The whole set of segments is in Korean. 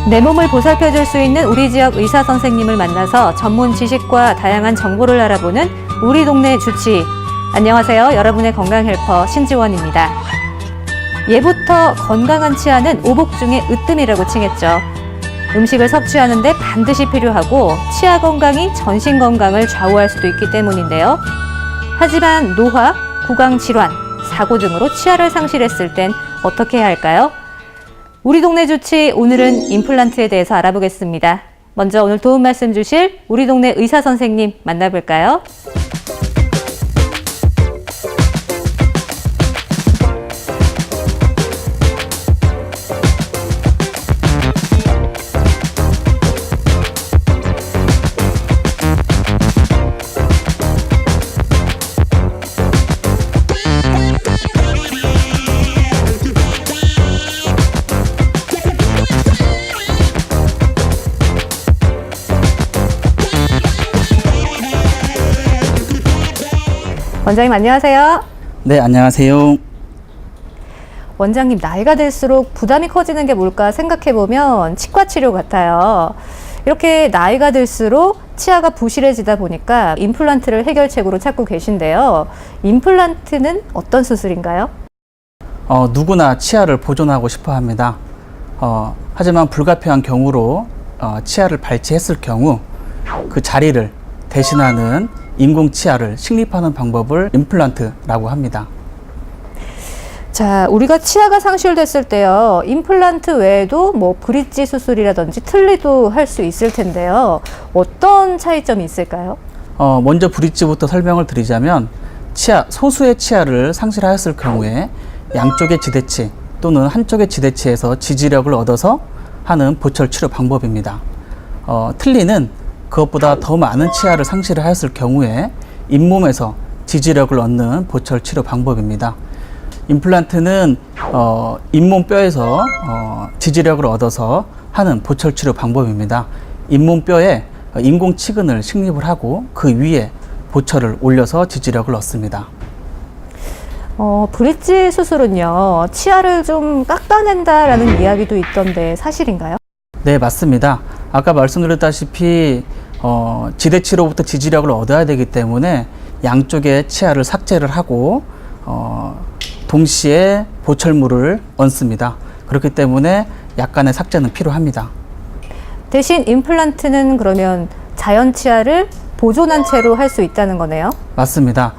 내 몸을 보살펴줄 수 있는 우리 지역 의사 선생님을 만나서 전문 지식과 다양한 정보를 알아보는 우리 동네 주치. 안녕하세요. 여러분의 건강 헬퍼 신지원입니다. 예부터 건강한 치아는 오복 중의 으뜸이라고 칭했죠. 음식을 섭취하는데 반드시 필요하고 치아 건강이 전신 건강을 좌우할 수도 있기 때문인데요. 하지만 노화, 구강 질환, 사고 등으로 치아를 상실했을 땐 어떻게 해야 할까요? 우리 동네 주치, 오늘은 임플란트에 대해서 알아보겠습니다. 먼저 오늘 도움 말씀 주실 우리 동네 의사 선생님 만나볼까요? 원장님 안녕하세요. 네, 안녕하세요. 원장님, 나이가 들수록 부담이 커지는 게 뭘까 생각해보면 치과 치료 같아요. 이렇게 나이가 들수록 치아가 부실해지다 보니까 임플란트를 해결책으로 찾고 계신데요. 임플란트는 어떤 수술인가요? 누구나 치아를 보존하고 싶어 합니다. 하지만 불가피한 경우로 치아를 발치했을 경우 그 자리를 대신하는 인공 치아를 식립하는 방법을 임플란트라고 합니다. 자, 우리가 치아가 상실됐을 때요, 임플란트 외에도 뭐 브릿지 수술이라든지 틀니도 할 수 있을 텐데요. 어떤 차이점이 있을까요? 먼저 브릿지부터 설명을 드리자면 소수의 치아를 상실하였을 경우에 양쪽의 지대치 또는 한쪽의 지대치에서 지지력을 얻어서 하는 보철 치료 방법입니다. 틀니는 그것보다 더 많은 치아를 상실을 하였을 경우에 잇몸에서 지지력을 얻는 보철 치료 방법입니다. 임플란트는 잇몸 뼈에서 지지력을 얻어서 하는 보철 치료 방법입니다. 잇몸 뼈에 인공 치근을 식립을 하고 그 위에 보철을 올려서 지지력을 얻습니다. 브릿지 수술은요, 치아를 좀 깎아낸다라는 이야기도 있던데 사실인가요? 네, 맞습니다. 아까 말씀드렸다시피 지대치로부터 지지력을 얻어야 되기 때문에 양쪽의 치아를 삭제를 하고 동시에 보철물을 얹습니다. 그렇기 때문에 약간의 삭제는 필요합니다. 대신 임플란트는 그러면 자연 치아를 보존한 채로 할 수 있다는 거네요? 맞습니다.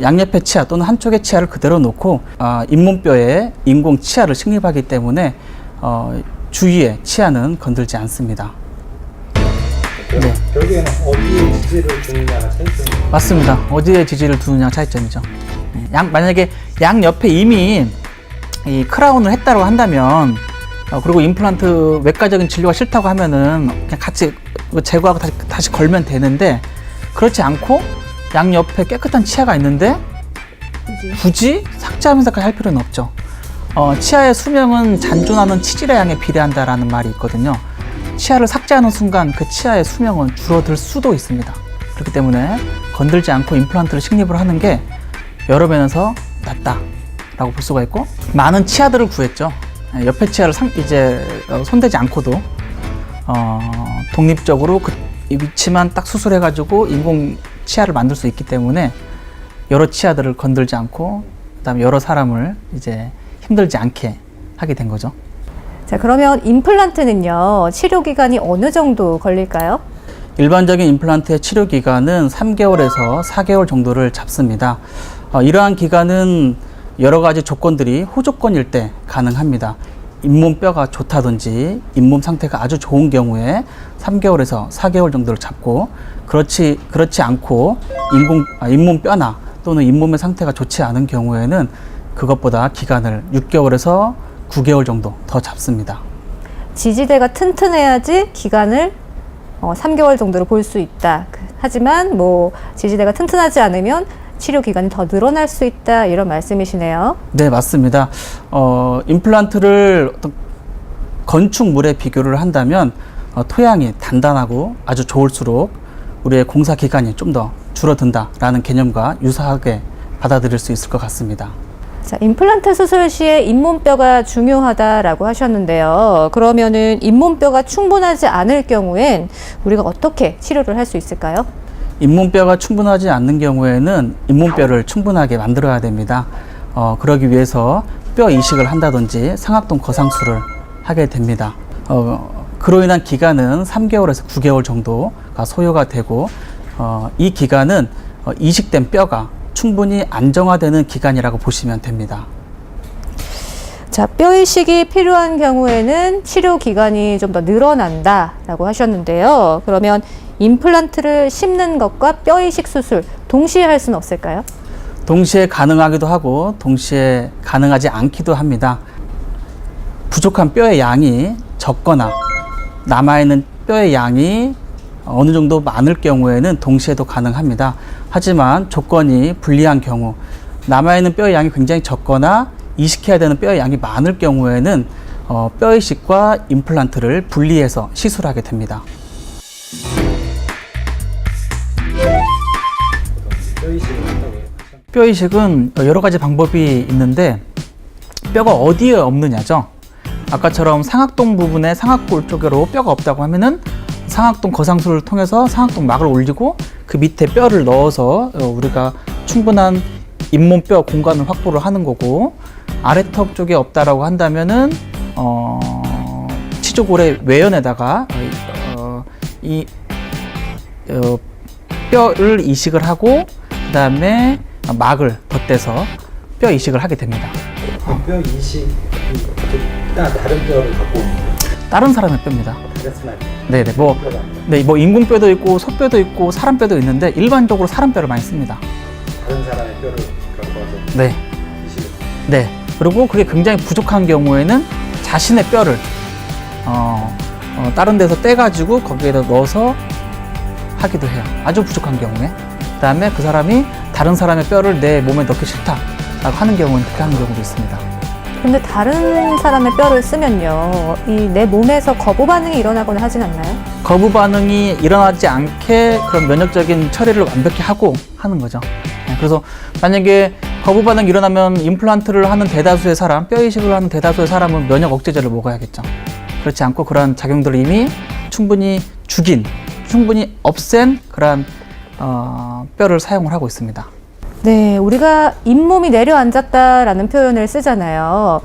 양옆의 치아 또는 한쪽의 치아를 그대로 놓고 잇몸뼈에 인공 치아를 식립하기 때문에 주위의 치아는 건들지 않습니다. 네. 결국에는 어디에 지지를 두느냐가 차이점이에요. 맞습니다. 어디에 지지를 두느냐가 차이점이죠. 만약에 양옆에 이미 이 크라운을 했다고 한다면 그리고 임플란트 외과적인 진료가 싫다고 하면은 그냥 같이 제거하고 다시 걸면 되는데, 그렇지 않고 양옆에 깨끗한 치아가 있는데 굳이 삭제하면서까지 할 필요는 없죠. 치아의 수명은 잔존하는 치질의 양에 비례한다라는 말이 있거든요. 치아를 삭제하는 순간 그 치아의 수명은 줄어들 수도 있습니다. 그렇기 때문에 건들지 않고 임플란트를 식립을 하는 게 여러 면에서 낫다라고 볼 수가 있고, 많은 치아들을 구했죠. 옆에 치아를 손대지 않고도 독립적으로 그 위치만 딱 수술해가지고 인공 치아를 만들 수 있기 때문에 여러 치아들을 건들지 않고, 그다음에 여러 사람을 이제 힘들지 않게 하게 된 거죠. 자, 그러면 임플란트는요, 치료 기간이 어느 정도 걸릴까요? 일반적인 임플란트의 치료 기간은 3개월에서 4개월 정도를 잡습니다. 이러한 기간은 여러 가지 조건들이 호조건일 때 가능합니다. 잇몸 뼈가 좋다든지 잇몸 상태가 아주 좋은 경우에 3개월에서 4개월 정도를 잡고, 그렇지 않고 잇몸 뼈나 또는 잇몸의 상태가 좋지 않은 경우에는 그것보다 기간을 6개월에서 9개월 정도 더 잡습니다. 지지대가 튼튼해야지 기간을 3개월 정도로 볼 수 있다. 하지만 뭐 지지대가 튼튼하지 않으면 치료 기간이 더 늘어날 수 있다, 이런 말씀이시네요. 네, 맞습니다. 임플란트를 어떤 건축물에 비교를 한다면 토양이 단단하고 아주 좋을수록 우리의 공사 기간이 좀 더 줄어든다라는 개념과 유사하게 받아들일 수 있을 것 같습니다. 자, 임플란트 수술 시에 잇몸뼈가 중요하다라고 하셨는데요. 그러면은 잇몸뼈가 충분하지 않을 경우엔 우리가 어떻게 치료를 할 수 있을까요? 잇몸뼈가 충분하지 않는 경우에는 잇몸뼈를 충분하게 만들어야 됩니다. 그러기 위해서 뼈 이식을 한다든지 상악동 거상술을 하게 됩니다. 그로 인한 기간은 3개월에서 9개월 정도가 소요가 되고 이 기간은 이식된 뼈가 충분히 안정화되는 기간이라고 보시면 됩니다. 자, 뼈 이식이 필요한 경우에는 치료 기간이 좀 더 늘어난다라고 하셨는데요. 그러면 임플란트를 심는 것과 뼈 이식 수술 동시에 할 수는 없을까요? 동시에 가능하기도 하고 동시에 가능하지 않기도 합니다. 부족한 뼈의 양이 적거나 남아있는 뼈의 양이 어느 정도 많을 경우에는 동시에도 가능합니다. 하지만 조건이 불리한 경우, 남아있는 뼈의 양이 굉장히 적거나 이식해야 되는 뼈의 양이 많을 경우에는 뼈 이식과 임플란트를 분리해서 시술하게 됩니다. 뼈 이식을 한다고요? 뼈 이식은 여러 가지 방법이 있는데 뼈가 어디에 없느냐죠. 아까처럼 상악동 부분에 상악골 쪽으로 뼈가 없다고 하면은 상악동 거상술을 통해서 상악동 막을 올리고 그 밑에 뼈를 넣어서 우리가 충분한 잇몸뼈 공간을 확보를 하는 거고, 아래턱 쪽에 없다라고 한다면은 치조골의 외연에다가 뼈를 이식을 하고 그 다음에 막을 덧대서 뼈 이식을 하게 됩니다. 뼈 이식이 다른 뼈를 갖고 오는 거예요? 다른 사람의 뼈입니다. 다른 사람 네네, 뼈가 아니라 뭐 인공뼈도 있고 소뼈도 있고 사람뼈도 있는데 일반적으로 사람뼈를 많이 씁니다. 다른 사람의 뼈를 갖고 와서 네, 이식을 네. 그리고 그게 굉장히 부족한 경우에는 자신의 뼈를 다른 데서 떼가지고 거기에다 넣어서 하기도 해요. 아주 부족한 경우에. 그다음에 그 사람이 다른 사람의 뼈를 내 몸에 넣기 싫다라고 하는 경우는 그렇게 하는 경우도 있습니다. 근데 다른 사람의 뼈를 쓰면요, 이 내 몸에서 거부 반응이 일어나거나 하진 않나요? 거부 반응이 일어나지 않게 그런 면역적인 처리를 완벽히 하고 하는 거죠. 그래서 만약에 거부 반응이 일어나면 임플란트를 하는 대다수의 사람, 뼈 이식을 하는 대다수의 사람은 면역 억제제를 먹어야겠죠. 그렇지 않고 그러한 작용들을 이미 충분히 죽인, 충분히 없앤 그러한 뼈를 사용을 하고 있습니다. 네, 우리가 잇몸이 내려앉았다라는 표현을 쓰잖아요.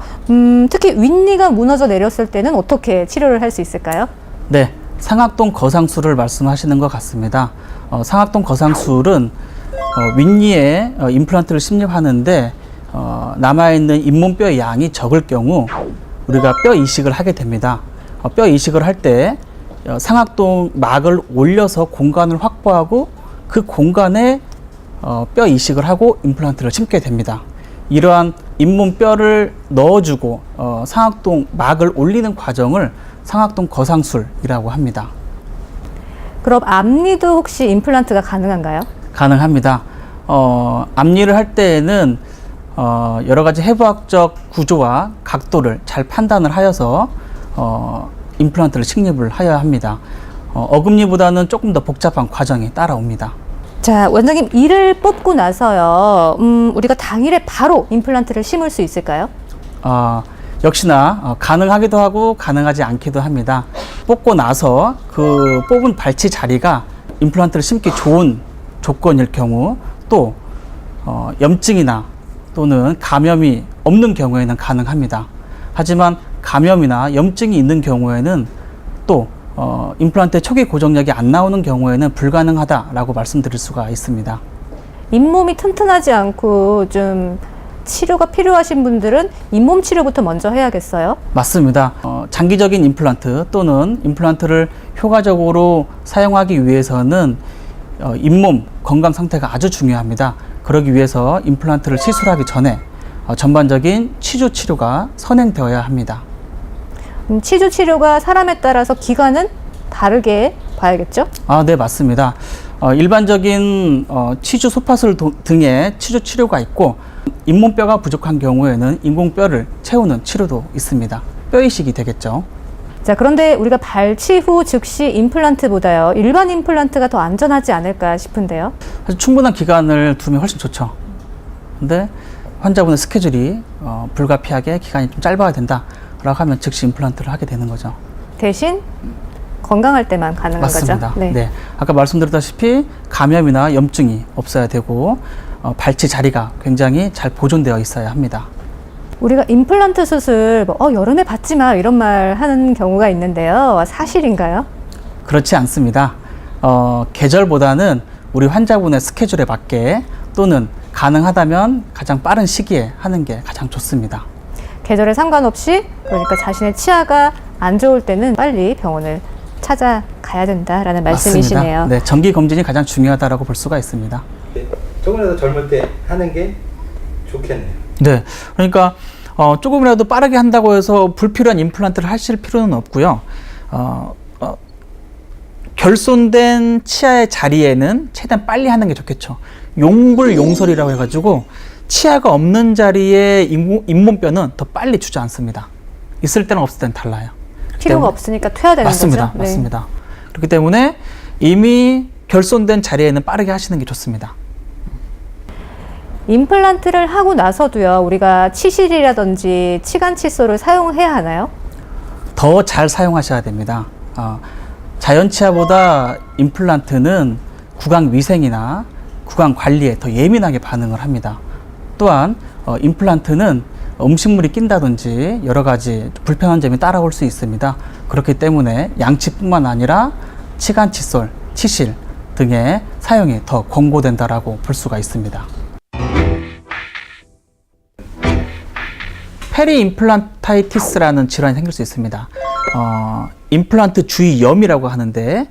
특히 윗니가 무너져 내렸을 때는 어떻게 치료를 할 수 있을까요? 네, 상악동 거상술을 말씀하시는 것 같습니다. 상악동 거상술은 윗니에 임플란트를 심입하는데 남아있는 잇몸뼈의 양이 적을 경우 우리가 뼈 이식을 하게 됩니다. 뼈 이식을 할 때 상악동 막을 올려서 공간을 확보하고 그 공간에 뼈 이식을 하고 임플란트를 심게 됩니다. 이러한 잇몸뼈를 넣어주고 상악동 막을 올리는 과정을 상악동 거상술이라고 합니다. 그럼 앞니도 혹시 임플란트가 가능한가요? 가능합니다. 앞니를 할 때에는 여러 가지 해부학적 구조와 각도를 잘 판단을 하여서 임플란트를 식립을 하여야 합니다. 어금니보다는 조금 더 복잡한 과정이 따라옵니다. 자, 원장님, 이를 뽑고 나서요, 우리가 당일에 바로 임플란트를 심을 수 있을까요? 역시나 가능하기도 하고 가능하지 않기도 합니다. 뽑고 나서 그 뽑은 발치 자리가 임플란트를 심기 좋은 조건일 경우, 또 염증이나 또는 감염이 없는 경우에는 가능합니다. 하지만 감염이나 염증이 있는 경우에는 또 임플란트의 초기 고정력이 안 나오는 경우에는 불가능하다라고 말씀드릴 수가 있습니다. 잇몸이 튼튼하지 않고 좀 치료가 필요하신 분들은 잇몸 치료부터 먼저 해야겠어요? 맞습니다. 장기적인 임플란트 또는 임플란트를 효과적으로 사용하기 위해서는 잇몸 건강 상태가 아주 중요합니다. 그러기 위해서 임플란트를 시술하기 전에 전반적인 치주 치료가 선행되어야 합니다. 치주 치료가 사람에 따라서 기간은 다르게 봐야겠죠? 네, 맞습니다. 일반적인 치주 소파술 등의 치주 치료가 있고, 잇몸뼈가 부족한 경우에는 인공뼈를 채우는 치료도 있습니다. 뼈 이식이 되겠죠. 자, 그런데 우리가 발치 후 즉시 임플란트보다요, 일반 임플란트가 더 안전하지 않을까 싶은데요. 사실 충분한 기간을 두면 훨씬 좋죠. 근데 환자분의 스케줄이 불가피하게 기간이 좀 짧아야 된다라고 하면 즉시 임플란트를 하게 되는 거죠. 대신 건강할 때만 가능한 맞습니다. 거죠? 네. 아까 말씀드렸다시피 감염이나 염증이 없어야 되고 발치 자리가 굉장히 잘 보존되어 있어야 합니다. 우리가 임플란트 수술 여름에 받지 마 이런 말 하는 경우가 있는데요. 사실인가요? 그렇지 않습니다. 계절보다는 우리 환자분의 스케줄에 맞게 또는 가능하다면 가장 빠른 시기에 하는 게 가장 좋습니다. 계절에 상관없이 그러니까 자신의 치아가 안 좋을 때는 빨리 병원을 찾아가야 된다라는 말씀이시네요. 맞습니다. 네, 정기 검진이 가장 중요하다라고 볼 수가 있습니다. 네, 조금이라도 젊을 때 하는 게 좋겠네요. 네, 그러니까 조금이라도 빠르게 한다고 해서 불필요한 임플란트를 하실 필요는 없고요. 결손된 치아의 자리에는 최대한 빨리 하는 게 좋겠죠. 용불용설이라고 해가지고 치아가 없는 자리에 잇몸뼈는 더 빨리 주저앉습니다. 있을 때는 없을 때는 달라요. 필요가 없으니까 퇴야 되는 맞습니다. 거죠? 맞습니다. 그렇기 때문에 이미 결손된 자리에는 빠르게 하시는 게 좋습니다. 임플란트를 하고 나서도요, 우리가 치실이라든지 치간 칫솔을 사용해야 하나요? 더 잘 사용하셔야 됩니다. 자연 치아보다 임플란트는 구강 위생이나 구강 관리에 더 예민하게 반응을 합니다. 또한 임플란트는 음식물이 낀다든지 여러 가지 불편한 점이 따라올 수 있습니다. 그렇기 때문에 양치뿐만 아니라 치간 칫솔, 치실 등의 사용이 더 권고된다라고 볼 수가 있습니다. 페리 임플란타이티스라는 질환이 생길 수 있습니다. 임플란트 주위염이라고 하는데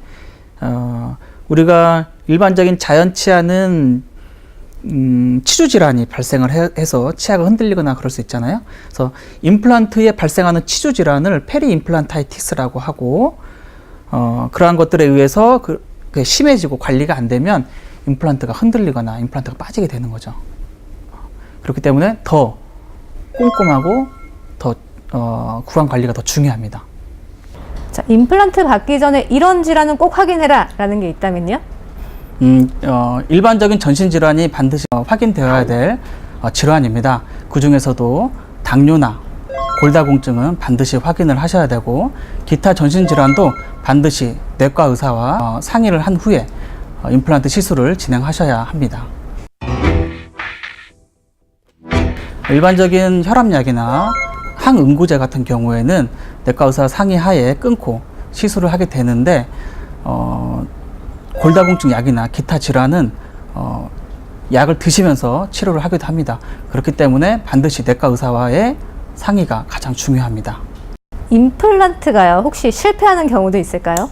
우리가 일반적인 자연 치아는 치주 질환이 발생을 해서 치아가 흔들리거나 그럴 수 있잖아요. 그래서 임플란트에 발생하는 치주 질환을 페리 임플란타이티스라고 하고 그러한 것들에 의해서 그게 심해지고 관리가 안 되면 임플란트가 흔들리거나 임플란트가 빠지게 되는 거죠. 그렇기 때문에 더 꼼꼼하고 더 구강 관리가 더 중요합니다. 자, 임플란트 받기 전에 이런 질환은 꼭 확인해라 라는 게 있다면요? 일반적인 전신 질환이 반드시 확인되어야 될 질환입니다. 그 중에서도 당뇨나 골다공증은 반드시 확인을 하셔야 되고 기타 전신 질환도 반드시 내과 의사와 상의를 한 후에 임플란트 시술을 진행하셔야 합니다. 일반적인 혈압약이나 항응고제 같은 경우에는 내과 의사 상의하에 끊고 시술을 하게 되는데 골다공증 약이나 기타 질환은 약을 드시면서 치료를 하기도 합니다. 그렇기 때문에 반드시 내과 의사와의 상의가 가장 중요합니다. 임플란트가요, 혹시 실패하는 경우도 있을까요?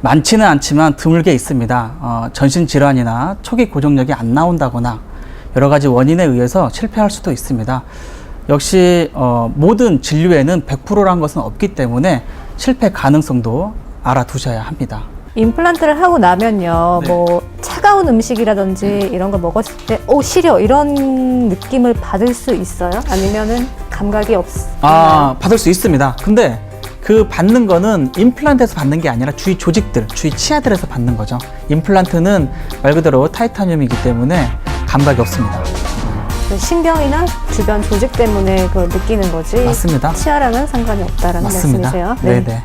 많지는 않지만 드물게 있습니다. 전신 질환이나 초기 고정력이 안 나온다거나 여러 가지 원인에 의해서 실패할 수도 있습니다. 역시 모든 진료에는 100%란 것은 없기 때문에 실패 가능성도 알아두셔야 합니다. 임플란트를 하고 나면요, 네. 뭐 차가운 음식이라든지 이런 걸 먹었을 때 시려 이런 느낌을 받을 수 있어요? 아니면은 감각이 없나요? 받을 수 있습니다. 근데 그 받는 거는 임플란트에서 받는 게 아니라 주위 조직들, 주위 치아들에서 받는 거죠. 임플란트는 말 그대로 타이타늄이기 때문에 감각이 없습니다. 그 신경이나 주변 조직 때문에 그걸 느끼는 거지. 맞습니다. 치아랑은 상관이 없다라는 맞습니다. 말씀이세요? 네네.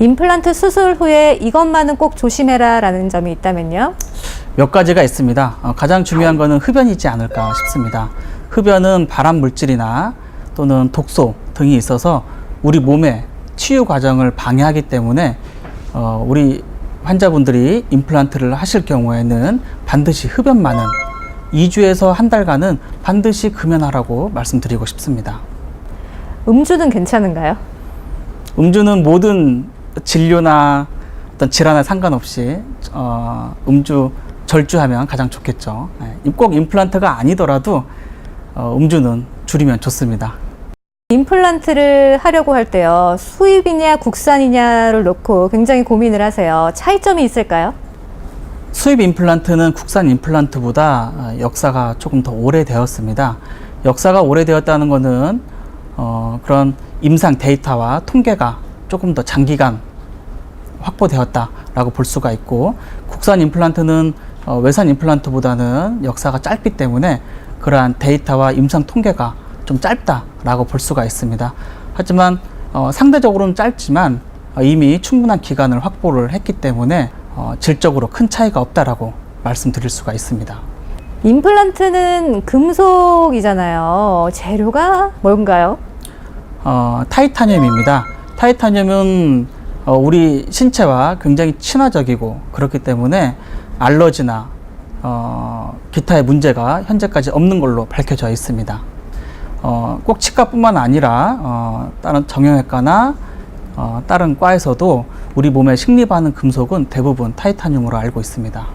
임플란트 수술 후에 이것만은 꼭 조심해라 라는 점이 있다면요? 몇 가지가 있습니다. 가장 중요한 거는 흡연이지 않을까 싶습니다. 흡연은 발암 물질이나 또는 독소 등이 있어서 우리 몸의 치유 과정을 방해하기 때문에 우리 환자분들이 임플란트를 하실 경우에는 반드시 흡연만은 2주에서 한 달간은 반드시 금연하라고 말씀드리고 싶습니다. 음주는 괜찮은가요? 음주는 모든 진료나 어떤 질환에 상관없이 음주 절주하면 가장 좋겠죠. 꼭 임플란트가 아니더라도 음주는 줄이면 좋습니다. 임플란트를 하려고 할 때요, 수입이냐 국산이냐를 놓고 굉장히 고민을 하세요. 차이점이 있을까요? 수입 임플란트는 국산 임플란트보다 역사가 조금 더 오래되었습니다. 역사가 오래되었다는 것은 그런 임상 데이터와 통계가 조금 더 장기간 확보되었다라고 볼 수가 있고, 국산 임플란트는 외산 임플란트보다는 역사가 짧기 때문에 그러한 데이터와 임상 통계가 좀 짧다라고 볼 수가 있습니다. 하지만 상대적으로는 짧지만 이미 충분한 기간을 확보를 했기 때문에 질적으로 큰 차이가 없다라고 말씀드릴 수가 있습니다. 임플란트는 금속이잖아요. 재료가 뭔가요? 타이타늄입니다. 타이타늄은 우리 신체와 굉장히 친화적이고 그렇기 때문에 알러지나 기타의 문제가 현재까지 없는 걸로 밝혀져 있습니다. 꼭 치과뿐만 아니라 다른 정형외과나 다른 과에서도 우리 몸에 식립하는 금속은 대부분 타이타늄으로 알고 있습니다.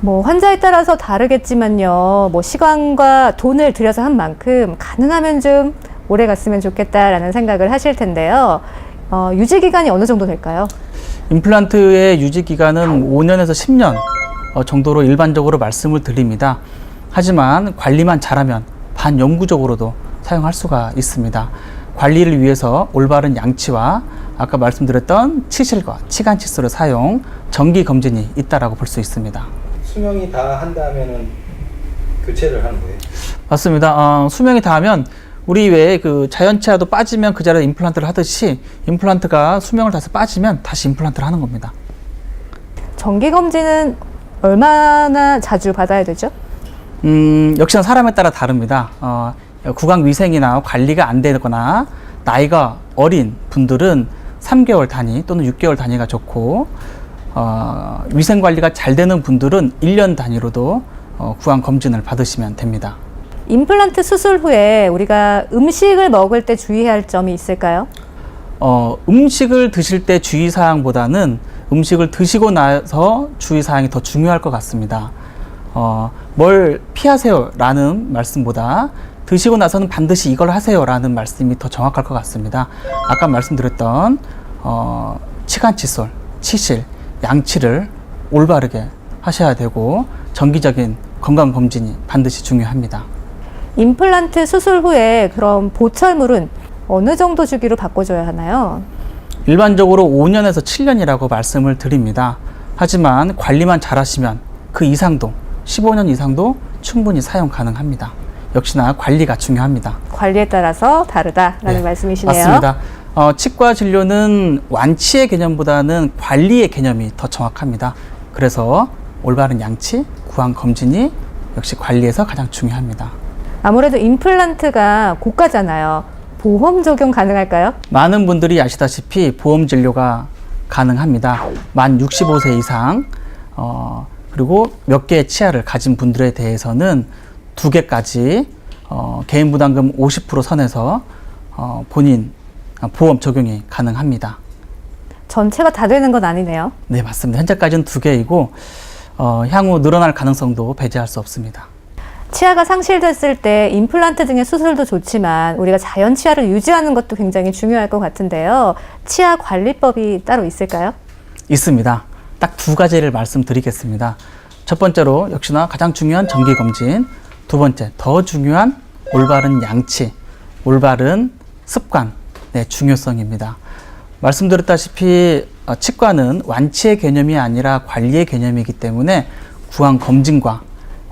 뭐 환자에 따라서 다르겠지만요. 뭐 시간과 돈을 들여서 한 만큼 가능하면 좀 오래 갔으면 좋겠다라는 생각을 하실 텐데요. 유지 기간이 어느 정도 될까요? 임플란트의 유지 기간은 5년에서 10년 정도로 일반적으로 말씀을 드립니다. 하지만 관리만 잘하면 반영구적으로도 사용할 수가 있습니다. 관리를 위해서 올바른 양치와 아까 말씀드렸던 치실과 치간 칫솔의 사용, 정기 검진이 있다라고 볼 수 있습니다. 수명이 다 한다면은 교체를 하는 거예요? 맞습니다. 수명이 다하면 우리 왜 그 자연치아도 빠지면 그 자리에 임플란트를 하듯이 임플란트가 수명을 다해서 빠지면 다시 임플란트를 하는 겁니다. 정기 검진은 얼마나 자주 받아야 되죠? 역시나 사람에 따라 다릅니다. 구강 위생이나 관리가 안 되거나 나이가 어린 분들은 3개월 단위 또는 6개월 단위가 좋고 위생 관리가 잘 되는 분들은 1년 단위로도 구강 검진을 받으시면 됩니다. 임플란트 수술 후에 우리가 음식을 먹을 때 주의해야 할 점이 있을까요? 음식을 드실 때 주의사항보다는 음식을 드시고 나서 주의사항이 더 중요할 것 같습니다. 뭘 피하세요 라는 말씀보다 드시고 나서는 반드시 이걸 하세요 라는 말씀이 더 정확할 것 같습니다. 아까 말씀드렸던 치간 칫솔, 치실, 양치를 올바르게 하셔야 되고 정기적인 건강검진이 반드시 중요합니다. 임플란트 수술 후에 그럼 보철물은 어느 정도 주기로 바꿔줘야 하나요? 일반적으로 5년에서 7년이라고 말씀을 드립니다. 하지만 관리만 잘하시면 그 이상도 15년 이상도 충분히 사용 가능합니다. 역시나 관리가 중요합니다. 관리에 따라서 다르다라는 네, 말씀이시네요. 맞습니다. 치과 진료는 완치의 개념보다는 관리의 개념이 더 정확합니다. 그래서 올바른 양치, 구강 검진이 역시 관리에서 가장 중요합니다. 아무래도 임플란트가 고가잖아요. 보험 적용 가능할까요? 많은 분들이 아시다시피 보험 진료가 가능합니다. 만 65세 이상 그리고 몇 개의 치아를 가진 분들에 대해서는 2개까지 개인 부담금 50% 선에서 본인 보험 적용이 가능합니다. 전체가 다 되는 건 아니네요. 네, 맞습니다. 현재까지는 2개이고 향후 늘어날 가능성도 배제할 수 없습니다. 치아가 상실됐을 때 임플란트 등의 수술도 좋지만 우리가 자연 치아를 유지하는 것도 굉장히 중요할 것 같은데요. 치아 관리법이 따로 있을까요? 있습니다. 딱 2가지를 말씀드리겠습니다. 첫 번째로 역시나 가장 중요한 정기검진, 두 번째 더 중요한 올바른 양치, 올바른 습관의 중요성입니다. 말씀드렸다시피 치과는 완치의 개념이 아니라 관리의 개념이기 때문에 구강 검진과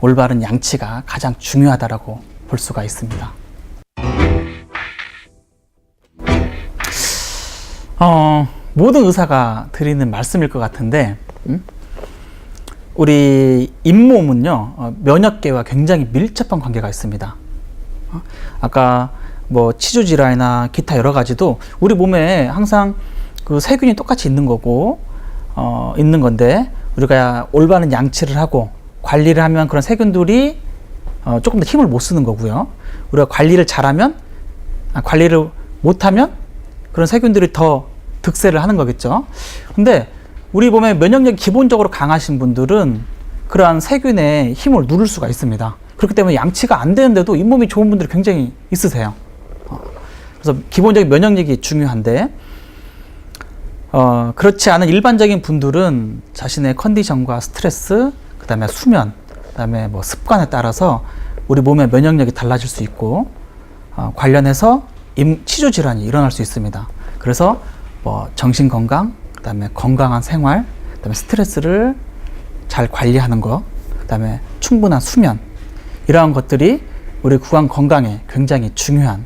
올바른 양치가 가장 중요하다고 볼 수가 있습니다. 모든 의사가 드리는 말씀일 것 같은데 우리 잇몸은요 면역계와 굉장히 밀접한 관계가 있습니다. 아까 뭐 치주 질환이나 기타 여러 가지도 우리 몸에 항상 그 세균이 똑같이 있는 거고 있는 건데 우리가 올바른 양치를 하고 관리를 하면 그런 세균들이 조금 더 힘을 못 쓰는 거고요. 우리가 관리를 잘하면 관리를 못하면 그런 세균들이 더 득세를 하는 거겠죠. 근데 우리 몸의 면역력이 기본적으로 강하신 분들은 그러한 세균의 힘을 누를 수가 있습니다. 그렇기 때문에 양치가 안 되는데도 잇몸이 좋은 분들이 굉장히 있으세요. 그래서 기본적인 면역력이 중요한데 그렇지 않은 일반적인 분들은 자신의 컨디션과 스트레스, 그 다음에 수면, 그 다음에 뭐 습관에 따라서 우리 몸의 면역력이 달라질 수 있고 관련해서 치주 질환이 일어날 수 있습니다. 그래서 뭐 정신 건강, 그 다음에 건강한 생활, 그 다음에 스트레스를 잘 관리하는 것, 그 다음에 충분한 수면, 이러한 것들이 우리 구강 건강에 굉장히 중요한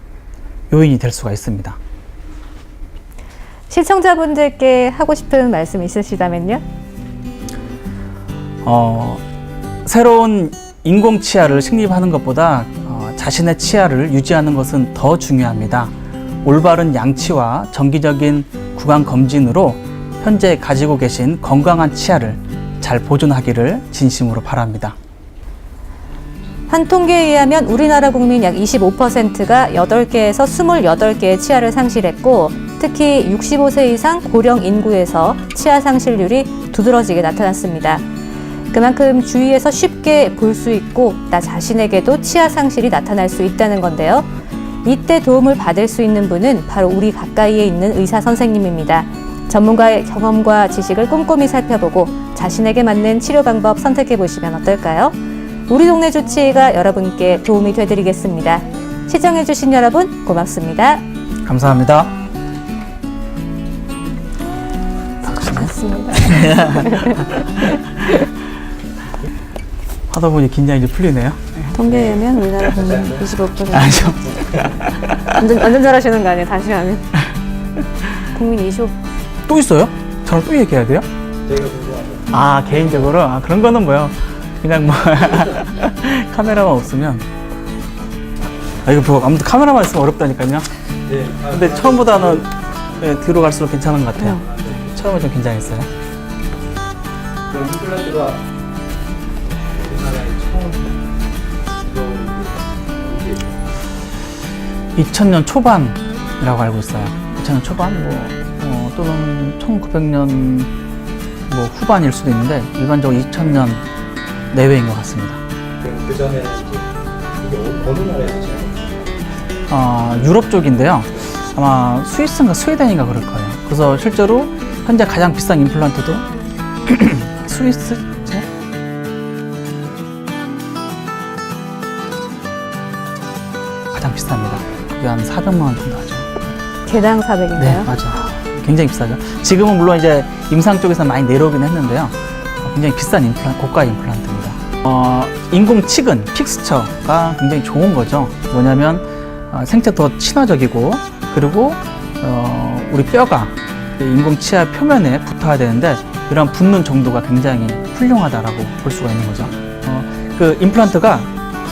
요인이 될 수가 있습니다. 시청자분들께 하고 싶은 말씀 있으시다면요? 새로운 인공 치아를 식립하는 것보다 자신의 치아를 유지하는 것은 더 중요합니다. 올바른 양치와 정기적인 구강 검진으로 현재 가지고 계신 건강한 치아를 잘 보존하기를 진심으로 바랍니다. 한 통계에 의하면 우리나라 국민 약 25%가 8개에서 28개의 치아를 상실했고, 특히 65세 이상 고령 인구에서 치아 상실률이 두드러지게 나타났습니다. 그만큼 주위에서 쉽게 볼 수 있고 나 자신에게도 치아 상실이 나타날 수 있다는 건데요. 이때 도움을 받을 수 있는 분은 바로 우리 가까이에 있는 의사 선생님입니다. 전문가의 경험과 지식을 꼼꼼히 살펴보고 자신에게 맞는 치료 방법 선택해 보시면 어떨까요? 우리 동네 주치의가 여러분께 도움이 되드리겠습니다. 시청해 주신 여러분 고맙습니다. 감사합니다. 고맙습니다. 하다 보니 긴장이 좀 풀리네요. 통계에 의하면 우리나라 국민 25%. 아니죠. 완전 잘하시는 거 아니에요? 다시 하면. 국민 25%. 또 있어요? 저랑 또 얘기해야 돼요? 제가 궁금하죠. 아, 개인적으로? 아, 그런 거는 뭐요? 그냥 뭐, 카메라만 없으면. 아, 이거 뭐, 아무튼 카메라만 있으면 어렵다니까요. 네. 근데 처음보다는 뒤로 갈수록 괜찮은 것 같아요. 처음에 좀 긴장했어요. 그럼 임플란트가 우리나라에 처음 들어온 게 2000년 초반이라고 알고 있어요. 2000년 초반, 또는 1900년 후반일 수도 있는데, 일반적으로 2000년 내외인 것 같습니다. 그럼 그 전에는 이게 어느 나라에서 제일 유럽 쪽인데요. 아마 스위스인가 스웨덴인가 그럴 거예요. 그래서 실제로 현재 가장 비싼 임플란트도 스위스? 가장 비쌉니다. 그게 한 400만 원 정도 하죠. 개당 400인가요? 네, 맞아요. 굉장히 비싸죠. 지금은 물론 이제 임상 쪽에서 많이 내려오긴 했는데요. 굉장히 비싼 고가 임플란트입니다. 인공 치근, 픽스처가 굉장히 좋은 거죠. 뭐냐면 생체 더 친화적이고, 그리고 우리 뼈가 인공 치아 표면에 붙어야 되는데 이런 붙는 정도가 굉장히 훌륭하다라고 볼 수가 있는 거죠. 그 임플란트가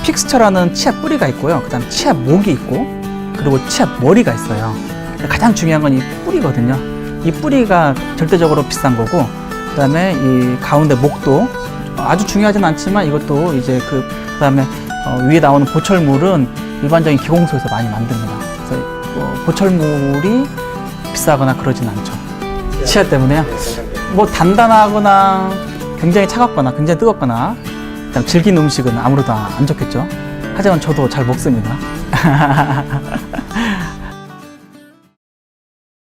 픽스처라는 치아 뿌리가 있고요. 그다음 치아 목이 있고, 그리고 치아 머리가 있어요. 가장 중요한 건 이 뿌리거든요. 이 뿌리가 절대적으로 비싼 거고, 그다음에 이 가운데 목도 아주 중요하진 않지만 이것도 이제 그다음에 위에 나오는 보철물은 일반적인 기공소에서 많이 만듭니다. 그래서 보철물이 비싸거나 그러진 않죠. 치아 때문에요. 뭐 단단하거나 굉장히 차갑거나 굉장히 뜨겁거나 그다음 질긴 음식은 아무래도 안 좋겠죠. 하지만 저도 잘 먹습니다.